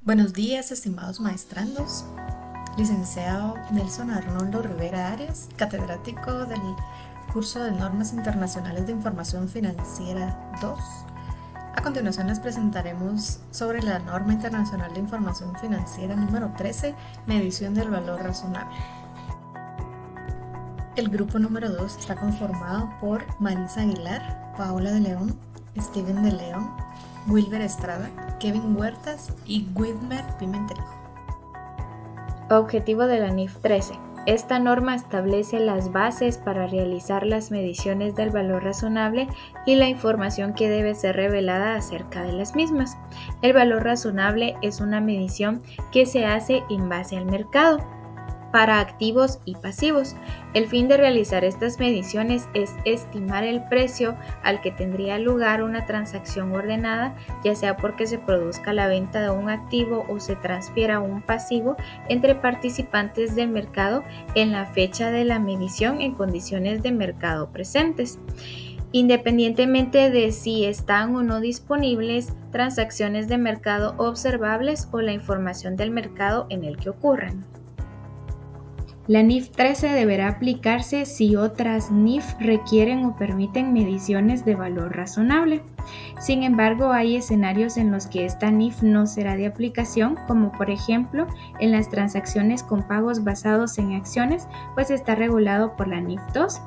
Buenos días, estimados maestrandos. Licenciado Nelson Arnoldo Rivera Arias, catedrático del curso de Normas Internacionales de Información Financiera 2. A continuación les presentaremos sobre la Norma Internacional de Información Financiera número 13, medición del valor razonable. El grupo número 2 está conformado por Marisa Aguilar, Paola de León, Steven de León, Wilber Estrada, Kevin Huertas y Widmer Pimentel. Objetivo de la NIF 13. Esta norma establece las bases para realizar las mediciones del valor razonable y la información que debe ser revelada acerca de las mismas. El valor razonable es una medición que se hace en base al mercado para activos y pasivos. El fin de realizar estas mediciones es estimar el precio al que tendría lugar una transacción ordenada, ya sea porque se produzca la venta de un activo o se transfiera un pasivo entre participantes del mercado en la fecha de la medición en condiciones de mercado presentes, independientemente de si están o no disponibles transacciones de mercado observables o la información del mercado en el que ocurran. La NIF 13 deberá aplicarse si otras NIF requieren o permiten mediciones de valor razonable. Sin embargo, hay escenarios en los que esta NIF no será de aplicación, como por ejemplo en las transacciones con pagos basados en acciones, pues está regulado por la NIF 2.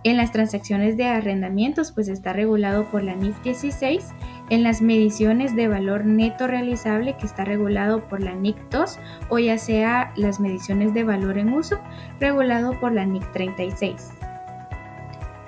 En las transacciones de arrendamientos, pues está regulado por la NIF 16. En las mediciones de valor neto realizable, que está regulado por la NIC 2, o ya sea las mediciones de valor en uso, regulado por la NIC 36.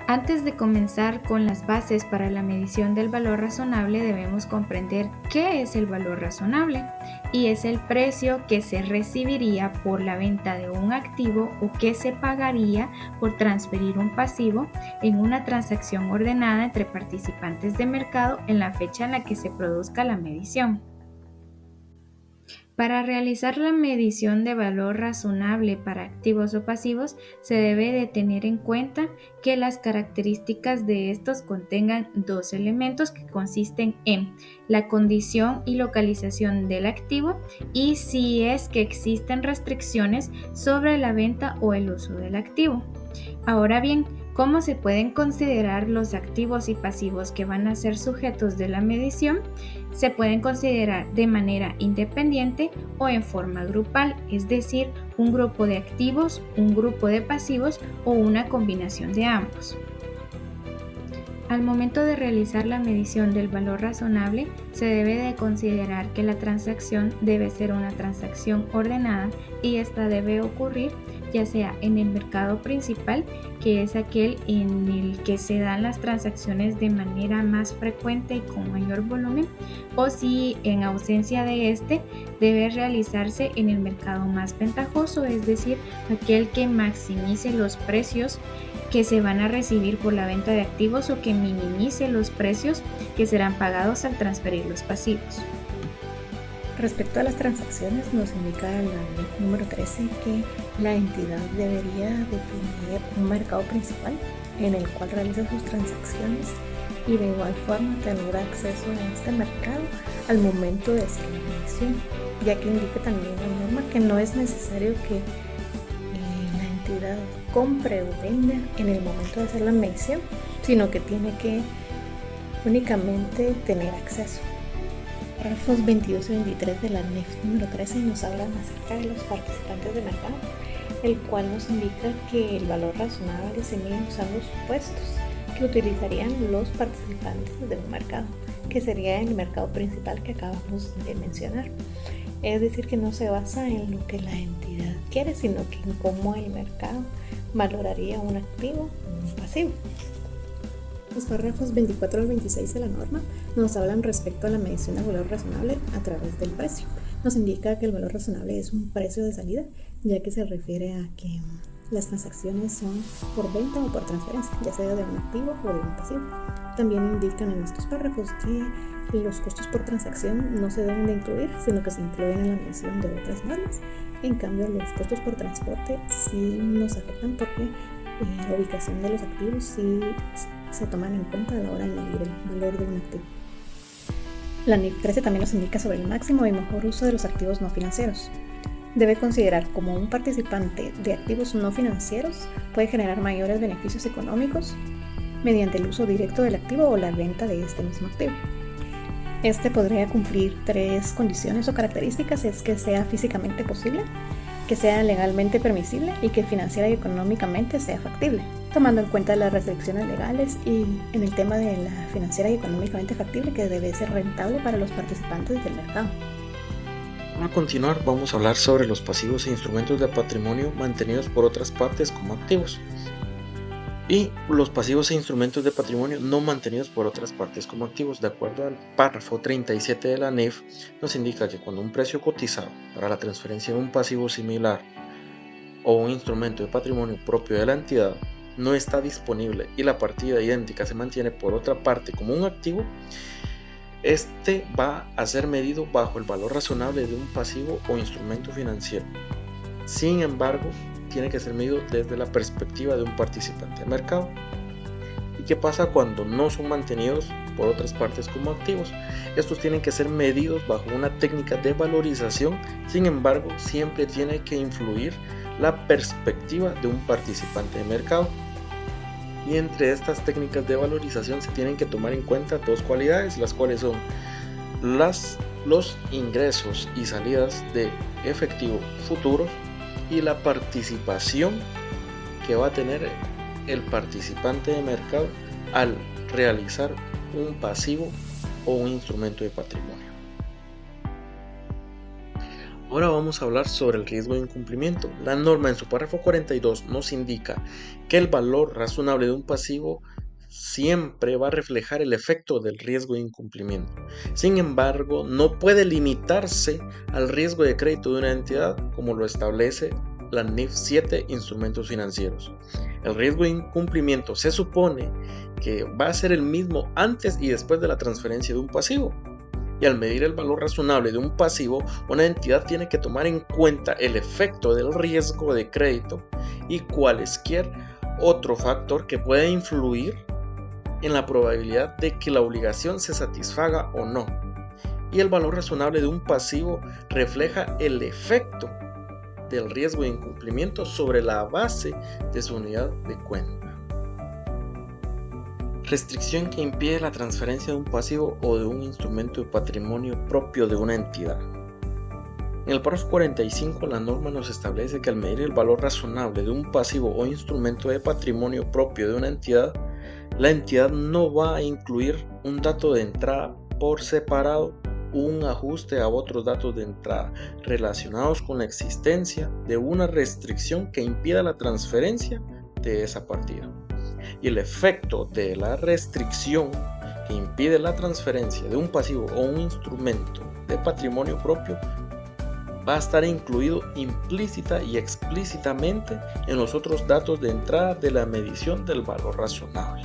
Antes de comenzar con las bases para la medición del valor razonable, debemos comprender qué es el valor razonable, y es el precio que se recibiría por la venta de un activo o que se pagaría por transferir un pasivo en una transacción ordenada entre participantes de mercado en la fecha en la que se produzca la medición. Para realizar la medición de valor razonable para activos o pasivos, se debe de tener en cuenta que las características de estos contengan dos elementos que consisten en la condición y localización del activo y si es que existen restricciones sobre la venta o el uso del activo. Ahora bien, ¿cómo se pueden considerar los activos y pasivos que van a ser sujetos de la medición? Se pueden considerar de manera independiente o en forma grupal, es decir, un grupo de activos, un grupo de pasivos o una combinación de ambos. Al momento de realizar la medición del valor razonable, se debe de considerar que la transacción debe ser una transacción ordenada y esta debe ocurrir ya sea en el mercado principal, que es aquel en el que se dan las transacciones de manera más frecuente y con mayor volumen, o si en ausencia de este debe realizarse en el mercado más ventajoso, es decir, aquel que maximice los precios que se van a recibir por la venta de activos o que minimice los precios que serán pagados al transferir los pasivos. Respecto a las transacciones, nos indica la ley número 13 que la entidad debería definir un mercado principal en el cual realiza sus transacciones y de igual forma tener acceso a este mercado al momento de hacer la medición, ya que indica también la norma que no es necesario que la entidad compre o venda en el momento de hacer la medición, sino que tiene que únicamente tener acceso. Párrafos 22 y 23 de la NIF número 13 nos hablan acerca de los participantes de mercado, el cual nos indica que el valor razonable se mide usando supuestos que utilizarían los participantes de un mercado, que sería el mercado principal que acabamos de mencionar. Es decir, que no se basa en lo que la entidad quiere, sino que en cómo el mercado valoraría un activo o un pasivo. Los párrafos 24 al 26 de la norma nos hablan respecto a la medición del valor razonable a través del precio. Nos indica que el valor razonable es un precio de salida, ya que se refiere a que las transacciones son por venta o por transferencia, ya sea de un activo o de un pasivo. También indican en estos párrafos que los costos por transacción no se deben de incluir, sino que se incluyen en la medición de otras normas. En cambio, los costos por transporte sí nos afectan porque la ubicación de los activos sí se toman en cuenta a la hora de medir el valor de un activo. La NIF 13 también nos indica sobre el máximo y mejor uso de los activos no financieros. Debe considerar como un participante de activos no financieros puede generar mayores beneficios económicos mediante el uso directo del activo o la venta de este mismo activo. Este podría cumplir 3 condiciones o características: es que sea físicamente posible, que sea legalmente permisible y que financiera y económicamente sea factible, tomando en cuenta las restricciones legales y en el tema de la financiera y económicamente factible, que debe ser rentable para los participantes del mercado. A continuar vamos a hablar sobre los pasivos e instrumentos de patrimonio mantenidos por otras partes como activos y los pasivos e instrumentos de patrimonio no mantenidos por otras partes como activos. De acuerdo al párrafo 37 de la NIF, nos indica que cuando un precio cotizado para la transferencia de un pasivo similar o un instrumento de patrimonio propio de la entidad no está disponible y la partida idéntica se mantiene por otra parte como un activo, este va a ser medido bajo el valor razonable de un pasivo o instrumento financiero. Sin embargo, tiene que ser medido desde la perspectiva de un participante de mercado. ¿Y qué pasa cuando no son mantenidos por otras partes como activos? Estos tienen que ser medidos bajo una técnica de valorización. Sin embargo, siempre tiene que influir la perspectiva de un participante de mercado. Y entre estas técnicas de valorización se tienen que tomar en cuenta 2 cualidades, las cuales son los ingresos y salidas de efectivo futuros y la participación que va a tener el participante de mercado al realizar un pasivo o un instrumento de patrimonio. Ahora vamos a hablar sobre el riesgo de incumplimiento. La norma en su párrafo 42 nos indica que el valor razonable de un pasivo siempre va a reflejar el efecto del riesgo de incumplimiento. Sin embargo, no puede limitarse al riesgo de crédito de una entidad como lo establece la NIF 7 Instrumentos Financieros. El riesgo de incumplimiento se supone que va a ser el mismo antes y después de la transferencia de un pasivo. Y al medir el valor razonable de un pasivo, una entidad tiene que tomar en cuenta el efecto del riesgo de crédito y cualesquier otro factor que pueda influir en la probabilidad de que la obligación se satisfaga o no. Y el valor razonable de un pasivo refleja el efecto del riesgo de incumplimiento sobre la base de su unidad de cuenta. Restricción que impide la transferencia de un pasivo o de un instrumento de patrimonio propio de una entidad. En el párrafo 45 la norma nos establece que al medir el valor razonable de un pasivo o instrumento de patrimonio propio de una entidad, la entidad no va a incluir un dato de entrada por separado o un ajuste a otros datos de entrada relacionados con la existencia de una restricción que impida la transferencia de esa partida. Y el efecto de la restricción que impide la transferencia de un pasivo o un instrumento de patrimonio propio va a estar incluido implícita y explícitamente en los otros datos de entrada de la medición del valor razonable.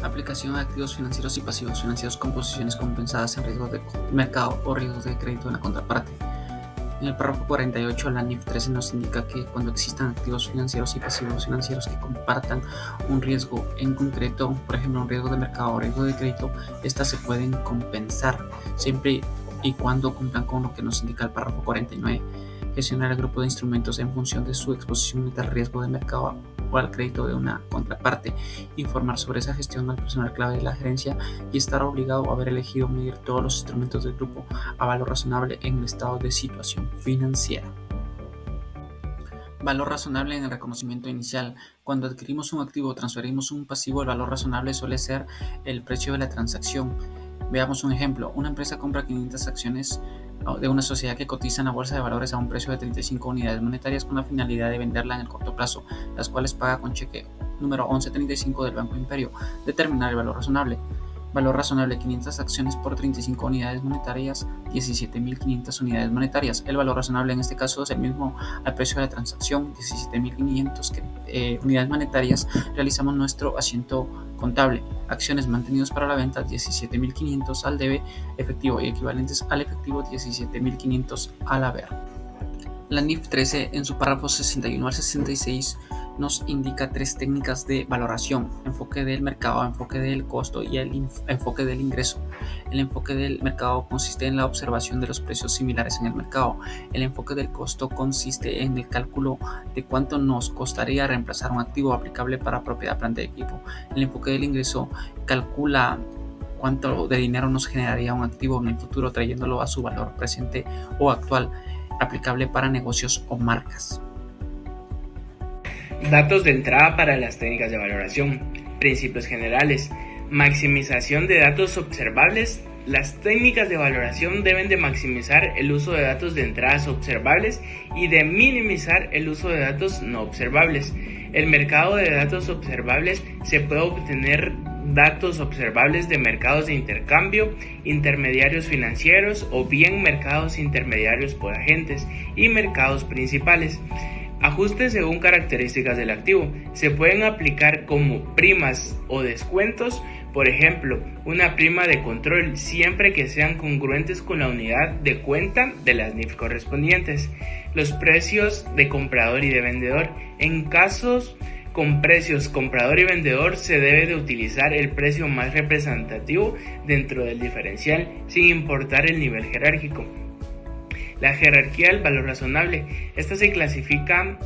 Aplicación a activos financieros y pasivos financieros con posiciones compensadas en riesgos de mercado o riesgos de crédito en la contraparte. En el párrafo 48, la NIF 13 nos indica que cuando existan activos financieros y pasivos financieros que compartan un riesgo en concreto, por ejemplo un riesgo de mercado o riesgo de crédito, estas se pueden compensar siempre y cuando cumplan con lo que nos indica el párrafo 49. Gestionar el grupo de instrumentos en función de su exposición al riesgo de mercado o al crédito de una contraparte, informar sobre esa gestión al personal clave de la gerencia y estar obligado a haber elegido medir todos los instrumentos del grupo a valor razonable en el estado de situación financiera. Valor razonable en el reconocimiento inicial. Cuando adquirimos un activo o transferimos un pasivo, el valor razonable suele ser el precio de la transacción. Veamos un ejemplo. Una empresa compra 500 acciones de una sociedad que cotiza en la bolsa de valores a un precio de 35 unidades monetarias con la finalidad de venderla en el corto plazo, las cuales paga con cheque número 1135 del Banco Imperio. Determinar el valor razonable. Valor razonable: 500 acciones por 35 unidades monetarias, 17.500 unidades monetarias. El valor razonable en este caso es el mismo al precio de la transacción, 17.500 unidades monetarias. Realizamos nuestro asiento contable. Acciones mantenidos para la venta, 17.500 al debe efectivo y equivalentes al efectivo, 17.500 al haber. La NIF 13 en su párrafo 61 al 66 nos indica 3 técnicas de valoración: enfoque del mercado, enfoque del costo y el enfoque del ingreso. El enfoque del mercado consiste en la observación de los precios similares en el mercado. El enfoque del costo consiste en el cálculo de cuánto nos costaría reemplazar un activo aplicable para propiedad, planta y equipo. El enfoque del ingreso calcula cuánto de dinero nos generaría un activo en el futuro trayéndolo a su valor presente o actual, aplicable para negocios o marcas. Datos de entrada para las técnicas de valoración. Principios generales. Maximización de datos observables. Las técnicas de valoración deben de maximizar el uso de datos de entradas observables y de minimizar el uso de datos no observables. El mercado de datos observables se puede obtener datos observables de mercados de intercambio, intermediarios financieros o bien mercados intermediarios por agentes y mercados principales. Ajustes según características del activo. Se pueden aplicar como primas o descuentos, por ejemplo, una prima de control siempre que sean congruentes con la unidad de cuenta de las NIF correspondientes. Los precios de comprador y de vendedor. En casos con precios comprador y vendedor se debe de utilizar el precio más representativo dentro del diferencial sin importar el nivel jerárquico. La jerarquía del valor razonable. Esta se clasifica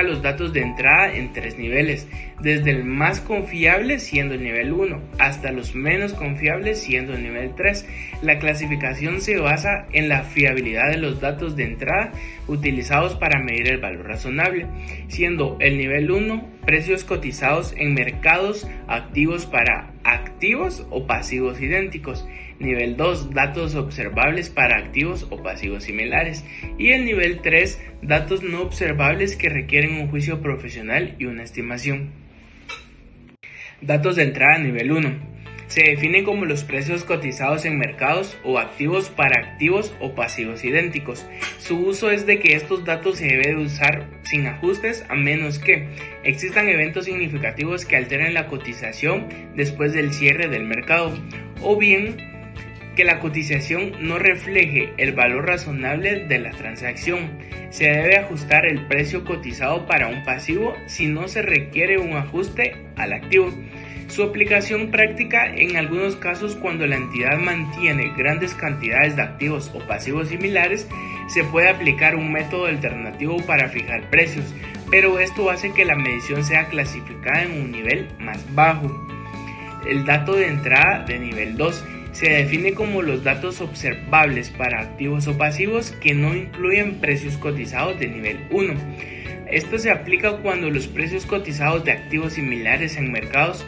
los datos de entrada en 3 niveles, desde el más confiable siendo el nivel 1 hasta los menos confiables siendo el nivel 3. La clasificación se basa en la fiabilidad de los datos de entrada utilizados para medir el valor razonable, siendo el nivel 1 precios cotizados en mercados activos para activos o pasivos idénticos, nivel 2 datos observables para activos o pasivos similares y el nivel 3 datos no observables que requieren un juicio profesional y una estimación. Datos de entrada nivel 1. Se definen como los precios cotizados en mercados o activos para activos o pasivos idénticos. Su uso es de que estos datos se deben de usar sin ajustes a menos que existan eventos significativos que alteren la cotización después del cierre del mercado, o bien que la cotización no refleje el valor razonable de la transacción. Se debe ajustar el precio cotizado para un pasivo si no se requiere un ajuste al activo. Su aplicación práctica en algunos casos, cuando la entidad mantiene grandes cantidades de activos o pasivos similares, se puede aplicar un método alternativo para fijar precios, pero esto hace que la medición sea clasificada en un nivel más bajo. El dato de entrada de nivel 2 se define como los datos observables para activos o pasivos que no incluyen precios cotizados de nivel 1. Esto se aplica cuando los precios cotizados de activos similares en mercados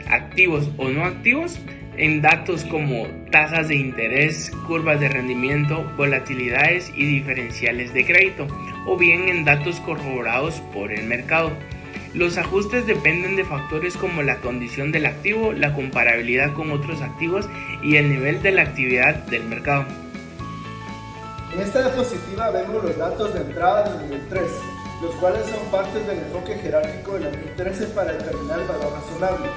activos o no activos, en datos como tasas de interés, curvas de rendimiento, volatilidades y diferenciales de crédito, o bien en datos corroborados por el mercado. Los ajustes dependen de factores como la condición del activo, la comparabilidad con otros activos y el nivel de la actividad del mercado. En esta diapositiva vemos los datos de entrada del nivel 3, los cuales son partes del enfoque jerárquico de la NIF 13 para determinar el valor razonable.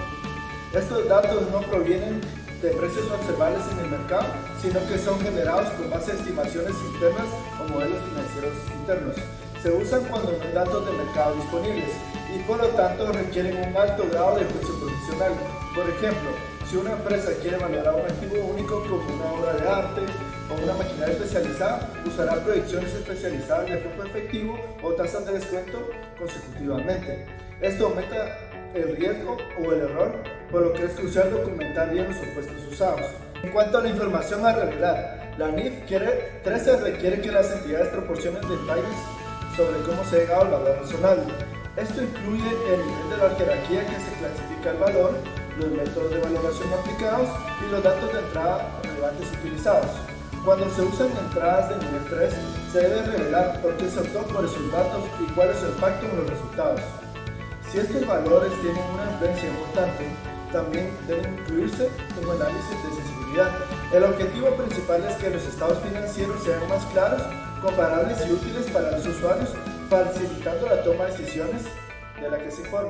Estos datos no provienen de precios observables en el mercado, sino que son generados con base a estimaciones internas o modelos financieros internos. Se usan cuando no hay datos de mercado disponibles y por lo tanto requieren un alto grado de juicio profesional. Por ejemplo, si una empresa quiere valorar un activo único como una obra de arte o una maquinaria especializada, usará proyecciones especializadas de flujo efectivo o tasas de descuento consecutivamente. Esto aumenta el riesgo o el error, por lo que es crucial documentar bien los supuestos usados. En cuanto a la información a revelar, la NIF 13 requiere que las entidades proporcionen detalles sobre cómo se ha llegado al valor razonable. Esto incluye el nivel de la jerarquía que se clasifica el valor, los métodos de valoración aplicados y los datos de entrada relevantes utilizados. Cuando se usan entradas de nivel 3, se debe revelar por qué se optó por esos datos y cuál es su impacto en los resultados. Si estos valores tienen una influencia importante, también debe incluirse un análisis de sensibilidad. El objetivo principal es que los estados financieros sean más claros, comparables y útiles para los usuarios, facilitando la toma de decisiones de la que se informa.